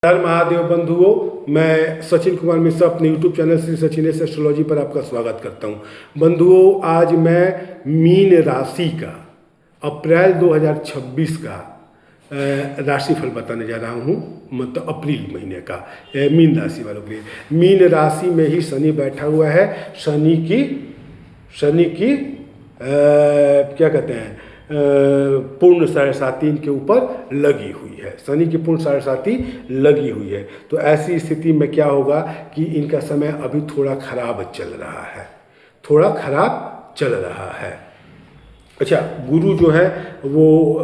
हर महादेव बंधुओं, मैं सचिन कुमार मिश्रा अपने YouTube channel Shri Sachinesh astrology पर आपका स्वागत करता हूं। बंधुओं, आज मैं मीन राशि का अप्रैल 2026 का राशिफल बताने जा रहा हूं, मतलब अप्रैल महीने का मीन राशि वालों के लिए। मीन राशि में ही शनि बैठा हुआ है। शनि की क्या कहते हैं, पूर्ण 7.5 इनके ऊपर लगी हुई है। शनि की पूर्ण 7.5 लगी हुई है। तो ऐसी स्थिति में क्या होगा कि इनका समय अभी थोड़ा खराब चल रहा है। अच्छा, गुरु जो है वो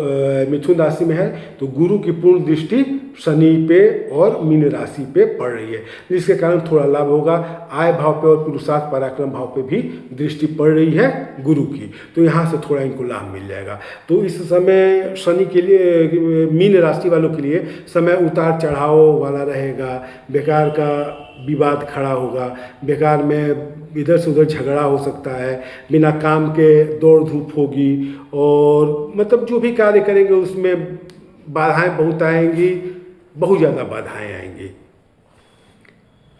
मिथुन राशि में है, तो गुरु की पूर्ण दृष्टि शनि पे और मीन राशि पे पड़ रही है, जिसके कारण थोड़ा लाभ होगा। आय भाव पे और पुरुषार्थ पराक्रम भाव पे भी दृष्टि पड़ रही है गुरु की, तो यहाँ से थोड़ा इनको लाभ मिल जाएगा। तो इस समय शनि के लिए, मीन राशि वालों के लिए समय उतार चढ़ाव वाला रहेगा। बेकार का विवाद खड़ा होगा, बेकार में इधर से उधर झगड़ा हो सकता है, बिना काम के दौड़ धूप होगी, और मतलब जो भी कार्य करेंगे उसमें बाधाएं बहुत ज़्यादा बाधाएं आएंगी।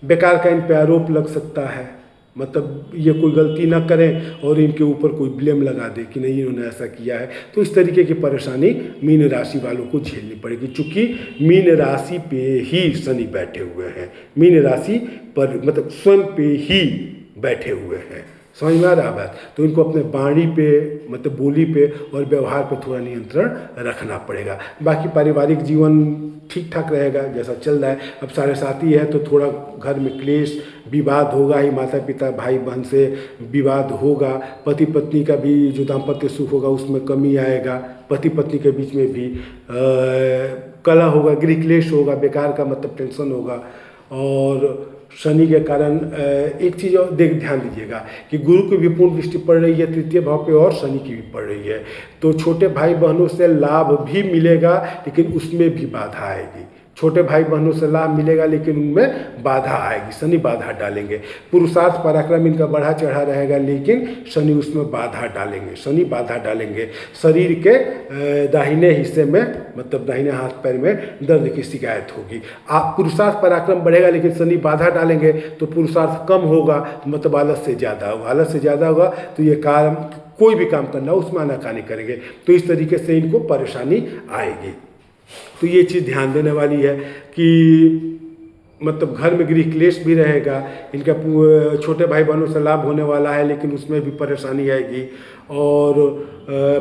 बेकार का इन पे आरोप लग सकता है, मतलब ये कोई गलती ना करें और इनके ऊपर कोई ब्लेम लगा दे कि नहीं इन्होंने ऐसा किया है। तो इस तरीके की परेशानी मीन राशि वालों को झेलनी पड़ेगी, चूँकि मीन राशि पे ही शनि बैठे हुए हैं। मीन राशि पर मतलब स्वयं पे ही बैठे हुए हैं, समझ में आ रहा बात। तो इनको अपने वाणी पे, मतलब बोली पे और व्यवहार पे थोड़ा नियंत्रण रखना पड़ेगा। बाकी पारिवारिक जीवन ठीक ठाक रहेगा जैसा चल रहा है। अब 7.5 है तो थोड़ा घर में क्लेश विवाद होगा ही, माता पिता भाई बहन से विवाद होगा। पति पत्नी का भी जो दाम्पत्य सुख होगा उसमें कमी आएगा। पति पत्नी के बीच में भी कलह होगा, गृह क्लेश होगा, बेकार का मतलब टेंशन होगा। और शनि के कारण एक चीज़ और ध्यान दीजिएगा कि गुरु की भी पूर्ण दृष्टि पड़ रही है 3य भाव पे, और शनि की भी पड़ रही है। तो छोटे भाई बहनों से लाभ भी मिलेगा, लेकिन उसमें भी बाधा आएगी। छोटे भाई बहनों से लाभ मिलेगा, लेकिन उनमें बाधा आएगी। शनि बाधा डालेंगे। पुरुषार्थ पराक्रम इनका बढ़ा चढ़ा रहेगा, लेकिन शनि उसमें बाधा डालेंगे। शरीर के दाहिने हिस्से में, मतलब दाहिने हाथ पैर में दर्द की शिकायत होगी। आप पुरुषार्थ पराक्रम बढ़ेगा, लेकिन शनि बाधा डालेंगे तो पुरुषार्थ कम होगा, मतलब आलस से ज़्यादा होगा। तो ये काम, कोई भी काम करना हो उसमें आनाकानी करेंगे। तो इस तरीके से इनको परेशानी आएगी। तो ये चीज़ ध्यान देने वाली है कि मतलब घर में गृह क्लेश भी रहेगा। इनका छोटे भाई बहनों से लाभ होने वाला है, लेकिन उसमें भी परेशानी आएगी। और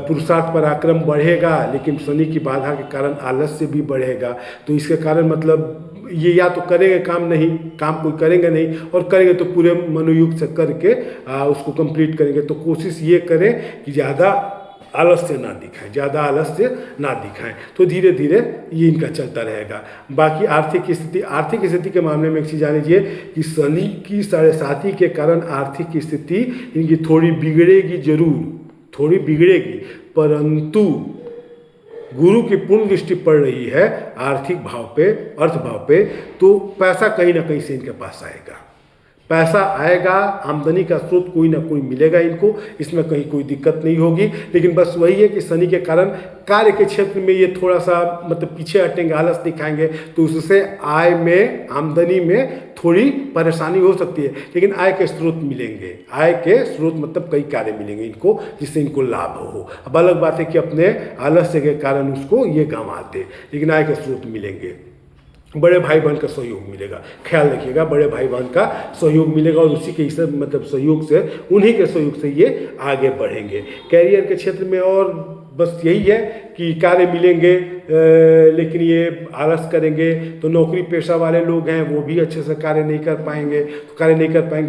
पुरुषार्थ पराक्रम बढ़ेगा, लेकिन शनि की बाधा के कारण आलस्य भी बढ़ेगा। तो इसके कारण मतलब ये या तो करेंगे काम कोई करेंगे नहीं, और करेंगे तो पूरे मनोयुक्त से करके उसको कंप्लीट करेंगे। तो कोशिश ये करें कि ज़्यादा आलस्य ना दिखाएं। तो धीरे धीरे ये इनका चलता रहेगा। बाकी आर्थिक स्थिति के मामले में एक चीज़ जान लीजिए कि शनि की 7.5 के कारण आर्थिक स्थिति इनकी थोड़ी बिगड़ेगी, परंतु गुरु की पूर्ण दृष्टि पड़ रही है आर्थिक भाव पे, अर्थ भाव पे, तो पैसा कहीं ना कहीं से इनके पास आएगा। पैसा आएगा, आमदनी का स्रोत कोई ना कोई मिलेगा इनको, इसमें कहीं कोई दिक्कत नहीं होगी। लेकिन बस वही है कि शनि के कारण कार्य के क्षेत्र में ये थोड़ा सा मतलब पीछे हटेंगे, आलस दिखाएंगे, तो उससे आय में, आमदनी में थोड़ी परेशानी हो सकती है। लेकिन आय के स्रोत मिलेंगे, मतलब कई कार्य मिलेंगे इनको, जिससे इनको लाभ हो। अब अलग बात है कि अपने आलस्य के कारण उसको ये गंवाते, लेकिन आय के स्रोत मिलेंगे। बड़े भाई बहन का सहयोग मिलेगा, ख्याल रखिएगा, बड़े भाई बहन का सहयोग मिलेगा, और उसी के मतलब उन्हीं के सहयोग से ये आगे बढ़ेंगे। कैरियर के क्षेत्र में और बस यही है कि कार्य मिलेंगे, लेकिन ये आलस करेंगे। तो नौकरी पेशा वाले लोग हैं वो भी अच्छे से कार्य नहीं कर पाएंगे।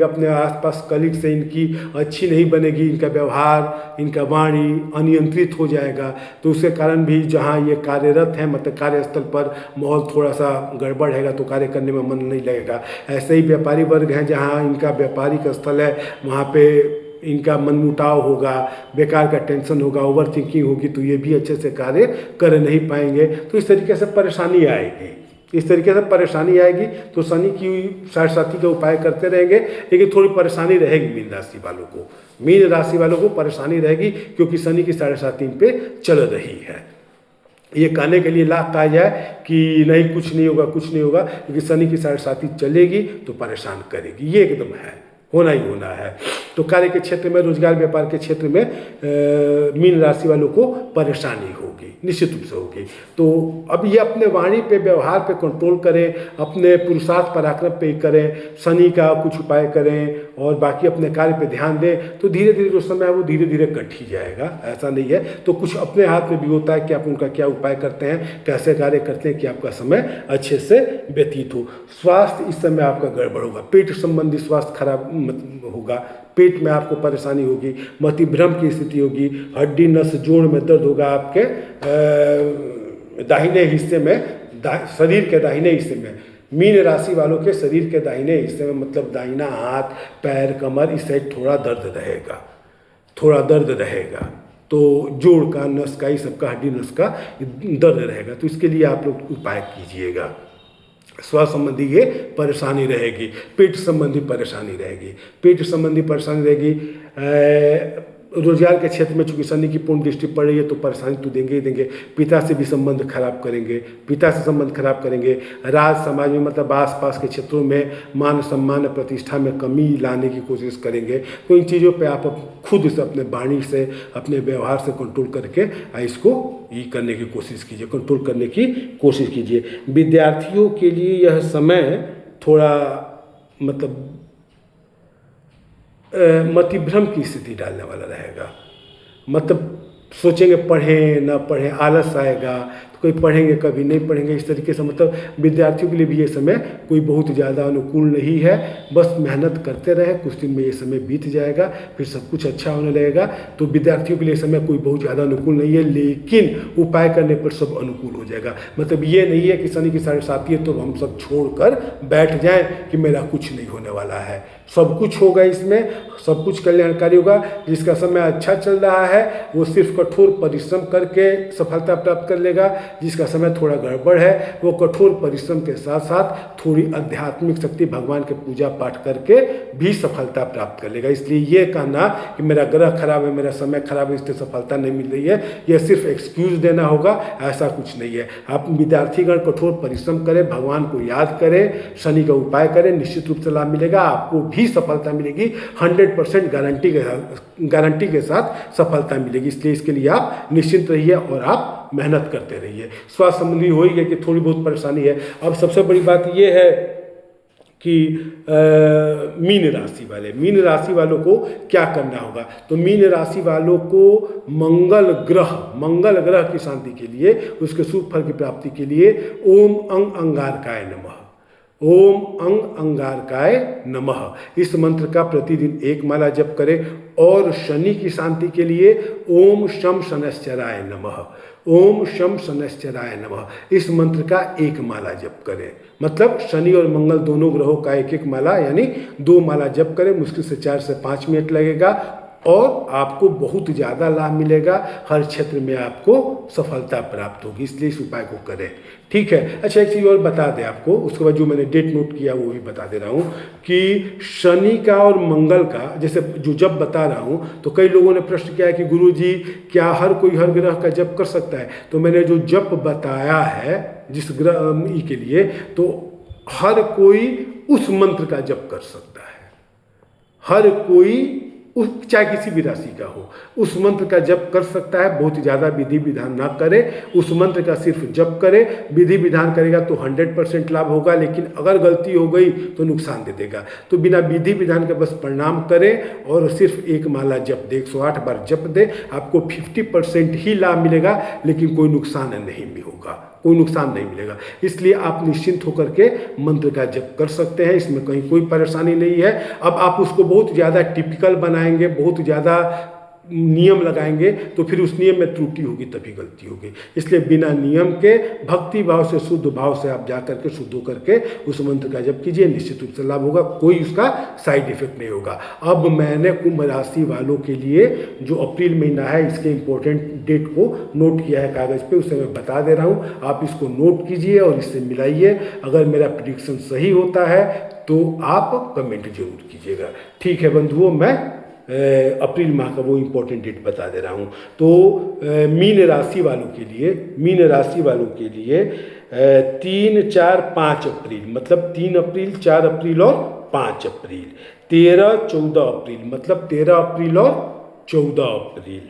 अपने आसपास कलीग से इनकी अच्छी नहीं बनेगी, इनका व्यवहार, इनका वाणी अनियंत्रित हो जाएगा। तो उसके कारण भी जहाँ ये कार्यरत हैं, मतलब कार्यस्थल पर माहौल थोड़ा सा गड़बड़ रहेगा, तो कार्य करने में मन नहीं लगेगा। ऐसे ही व्यापारी वर्ग हैं, जहाँ इनका व्यापारिक स्थल है, वहाँ पे इनका मनमुटाव होगा, बेकार का टेंशन होगा, ओवर थिंकिंग होगी, तो ये भी अच्छे से कार्य कर नहीं पाएंगे। तो इस तरीके से परेशानी आएगी। तो शनि की 7.5 का उपाय करते रहेंगे, लेकिन थोड़ी परेशानी रहेगी मीन राशि वालों को परेशानी रहेगी, क्योंकि शनि की 7.5 पे चल रही है। ये कहने के लिए लाख कहा जाए कि नहीं कुछ नहीं होगा कुछ नहीं होगा, क्योंकि शनि की साढ़े साथी चलेगी तो परेशान करेगी, ये एकदम है, होना ही होना है। तो कार्य के क्षेत्र में, रोजगार व्यापार के क्षेत्र में मीन राशि वालों को परेशानी होगी, निश्चित रूप से होगी। तो अब ये अपने वाणी पे, व्यवहार पे कंट्रोल करें, अपने पुरुषार्थ पराक्रम पे करें, शनि का कुछ उपाय करें और बाकी अपने कार्य पे ध्यान दें, तो धीरे धीरे जो समय है वो धीरे धीरे कट ही जाएगा, ऐसा नहीं है। तो कुछ अपने हाथ में भी होता है कि आप उनका क्या उपाय करते हैं, कैसे कार्य करते हैं कि आपका समय अच्छे से व्यतीत हो। स्वास्थ्य इस समय आपका गड़बड़ होगा, पेट संबंधी स्वास्थ्य खराब होगा, पेट में आपको परेशानी होगी, मतिभ्रम की स्थिति होगी, हड्डी नस जोड़ में दर्द होगा, आपके दाहिने हिस्से में, शरीर के दाहिने हिस्से में, मीन राशि वालों के शरीर के दाहिने हिस्से में, मतलब दाहिना हाथ, पैर, कमर, इस साइड थोड़ा दर्द रहेगा, थोड़ा दर्द रहेगा। तो जोड़ का, नस का, इस सबका, हड्डी नस का दर्द रहेगा। तो इसके लिए आप लोग उपाय कीजिएगा। स्वास्थ्य संबंधी ये परेशानी रहेगी, पेट संबंधी परेशानी रहेगी, पेट संबंधी परेशानी रहेगी। रोजगार के क्षेत्र में चूंकि शनि की पूर्ण दृष्टि पड़ रही है तो परेशानी तो देंगे ही देंगे, पिता से भी संबंध खराब करेंगे, पिता से संबंध खराब करेंगे। राज समाज में, मतलब आसपास के क्षेत्रों में मान सम्मान प्रतिष्ठा में कमी लाने की कोशिश करेंगे। तो इन चीज़ों पे आप खुद से, अपने वाणी से, अपने व्यवहार से कंट्रोल करके इसको ये करने की कोशिश कीजिए, कंट्रोल करने की कोशिश कीजिए। विद्यार्थियों के लिए यह समय थोड़ा मतलब मतिभ्रम की स्थिति डालने वाला रहेगा। मतलब सोचेंगे पढ़ें ना पढ़ें, आलस आएगा, तो कोई पढ़ेंगे कभी नहीं पढ़ेंगे, इस तरीके से। मतलब विद्यार्थियों के लिए भी ये समय कोई बहुत ज़्यादा अनुकूल नहीं है। बस मेहनत करते रहे, कुछ दिन में ये समय बीत जाएगा, फिर सब कुछ अच्छा होने लगेगा। तो विद्यार्थियों के लिए समय कोई बहुत ज़्यादा अनुकूल नहीं है, लेकिन उपाय करने पर सब अनुकूल हो जाएगा। मतलब ये नहीं है कि शनि की साढ़े साथी है तो हम सब छोड़कर बैठ जाएं कि मेरा कुछ नहीं होने वाला है। सब कुछ होगा, इसमें सब कुछ कल्याणकारी होगा। जिसका समय अच्छा चल रहा है वो सिर्फ कठोर परिश्रम करके सफलता प्राप्त कर लेगा, जिसका समय थोड़ा गड़बड़ है वो कठोर परिश्रम के साथ साथ थोड़ी आध्यात्मिक शक्ति, भगवान के पूजा पाठ करके भी सफलता प्राप्त कर लेगा। इसलिए ये कहना कि मेरा ग्रह खराब है, मेरा समय खराब है, इसलिए सफलता नहीं मिल रही है, यह सिर्फ एक्सक्यूज देना होगा, ऐसा कुछ नहीं है। आप विद्यार्थीगण कठोर परिश्रम करें, भगवान को याद करें, शनि का उपाय करें, निश्चित रूप से लाभ मिलेगा, आपको भी सफलता मिलेगी। 100% गारंटी के साथ सफलता मिलेगी। इसलिए इसके लिए आप निश्चिंत रहिए और आप मेहनत करते रहिए। स्वास्थ्य संबंधी हो ही है कि थोड़ी बहुत परेशानी है। अब सबसे बड़ी बात यह है कि मीन राशि वालों को क्या करना होगा। तो मीन राशि वालों को मंगल ग्रह की शांति के लिए, उसके शुभ फल की प्राप्ति के लिए ओम अंग अंगारकाय नमः, ओम अंग अंगारकाय नमः इस मंत्र का प्रतिदिन 1 माला जप करें। और शनि की शांति के लिए ओम शम शनश्चराय नमः, ओम शम शनश्चराय नमः इस मंत्र का 1 माला जप करें। मतलब शनि और मंगल दोनों ग्रहों का 1-1 माला, यानी 2 माला जप करें। मुश्किल से 4 से 5 मिनट लगेगा और आपको बहुत ज़्यादा लाभ मिलेगा। हर क्षेत्र में आपको सफलता प्राप्त होगी, इसलिए इस उपाय को करें। ठीक है। अच्छा, एक चीज़ और बता दें आपको, उसके बाद जो मैंने डेट नोट किया वो भी बता दे रहा हूँ कि शनि का और मंगल का जैसे जो जप बता रहा हूँ, तो कई लोगों ने प्रश्न किया है कि गुरुजी क्या हर कोई हर ग्रह का जप कर सकता है। तो मैंने जो जप बताया है जिस ग्रह के लिए, तो हर कोई उस मंत्र का जप कर सकता है। हर कोई चाहे किसी भी राशि का हो, उस मंत्र का जप कर सकता है। बहुत ज़्यादा विधि विधान ना करे, उस मंत्र का सिर्फ जप करे। विधि विधान करेगा तो 100% लाभ होगा, लेकिन अगर गलती हो गई तो नुकसान दे देगा। तो बिना विधि विधान के बस प्रणाम करें और सिर्फ 1 माला जप दे, 108 बार जप दे, आपको 50% ही लाभ मिलेगा, लेकिन कोई नुकसान नहीं भी होगा, कोई नुकसान नहीं मिलेगा। इसलिए आप निश्चिंत होकर के मंत्र का जप कर सकते हैं, इसमें कहीं कोई परेशानी नहीं है। अब आप उसको बहुत ज़्यादा टिपिकल बनाएंगे, बहुत ज़्यादा नियम लगाएंगे तो फिर उस नियम में त्रुटि होगी, तभी गलती होगी। इसलिए बिना नियम के भक्ति भाव से, शुद्ध भाव से आप जा करके शुद्ध होकर के उस मंत्र का जप कीजिए, निश्चित रूप से लाभ होगा, कोई उसका साइड इफेक्ट नहीं होगा। अब मैंने कुंभ राशि वालों के लिए जो अप्रैल महीना है इसके इम्पोर्टेंट डेट को नोट किया है कागज़ पे, उसे मैं बता दे रहा हूँ। आप इसको नोट कीजिए और इससे मिलाइए। अगर मेरा प्रेडिक्शन सही होता है तो आप कमेंट जरूर कीजिएगा। ठीक है बंधुओं, मैं अप्रैल माह का वो इम्पोर्टेंट डेट बता दे रहा हूँ। तो मीन राशि वालों के लिए 3, 4, 5 अप्रैल, मतलब 3 अप्रैल, 4 अप्रैल और 5 अप्रैल। 13, 14 अप्रैल, मतलब 13 अप्रैल और 14 अप्रैल।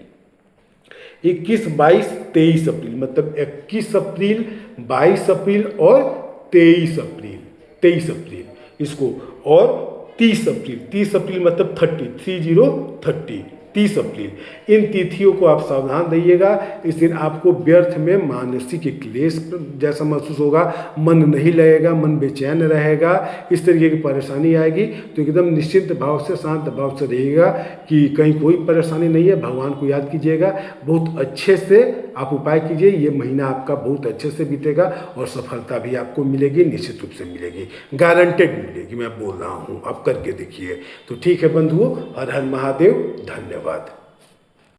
21, 22, 23 अप्रैल, मतलब 21 अप्रैल, 22 अप्रैल और 23 अप्रैल इसको। और 30 अप्रैल मतलब 30 अप्रैल। इन तिथियों को आप सावधान रहिएगा। इस दिन आपको व्यर्थ में मानसिक क्लेश जैसा महसूस होगा, मन नहीं लगेगा, मन बेचैन रहेगा, इस तरीके की परेशानी आएगी। तो एकदम निश्चिंत भाव से, शांत भाव से रहिएगा कि कहीं कोई परेशानी नहीं है। भगवान को याद कीजिएगा, बहुत अच्छे से आप उपाय कीजिए। ये महीना आपका बहुत अच्छे से बीतेगा और सफलता भी आपको मिलेगी, निश्चित रूप से मिलेगी, गारंटेड मिलेगी। मैं बोल रहा हूँ, आप करके देखिए। तो ठीक है बंधुओं, हर हर महादेव, धन्यवाद।